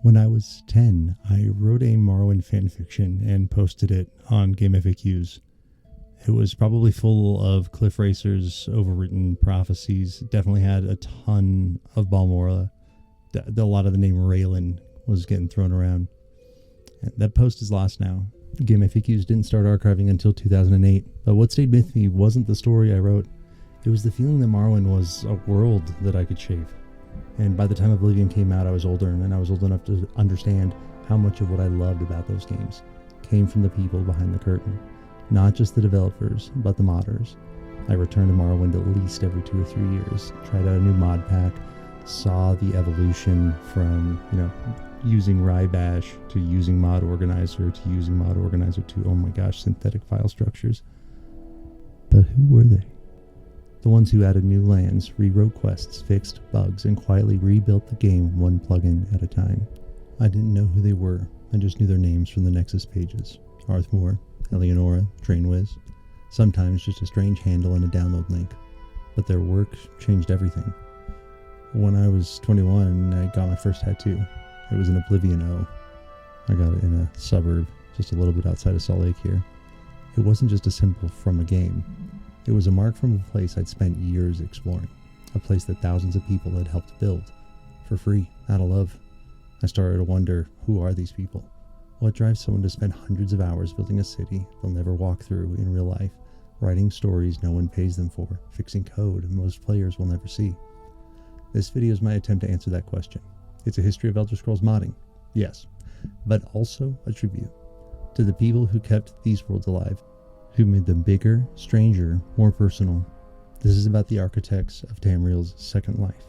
When I was 10, I wrote a Morrowind fanfiction and posted it on GameFAQs. It was probably full of cliff racers, overwritten prophecies. It definitely had a ton of Balmorra. A lot of the name Raylan was getting thrown around. That post is lost now. GameFAQs didn't start archiving until 2008, but what stayed with me wasn't the story I wrote. It was the feeling that Morrowind was a world that I could shape. And by the time Oblivion came out, I was older, and I was old enough to understand how much of what I loved about those games came from the people behind the curtain. Not just the developers, but the modders. I returned to Morrowind at least every 2 or 3 years, tried out a new mod pack, saw the evolution from, using Rybash to using Mod Organizer to using Mod Organizer to, oh my gosh, synthetic file structures. But who were they? The ones who added new lands, rewrote quests, fixed bugs, and quietly rebuilt the game one plugin at a time. I didn't know who they were, I just knew their names from the Nexus pages. Arthmoor, Elianora, Trainwiz, sometimes just a strange handle and a download link. But their work changed everything. When I was 21, I got my first tattoo. It was an Oblivion O. I got it in a suburb, just a little bit outside of Salt Lake here. It wasn't just a symbol from a game. It was a mark from a place I'd spent years exploring. A place that thousands of people had helped build. For free, out of love. I started to wonder, who are these people? What drives someone to spend hundreds of hours building a city they'll never walk through in real life, writing stories no one pays them for, fixing code most players will never see? This video is my attempt to answer that question. It's a history of Elder Scrolls modding, yes, but also a tribute to the people who kept these worlds alive, who made them bigger, stranger, more personal. This is about the architects of Tamriel's second life.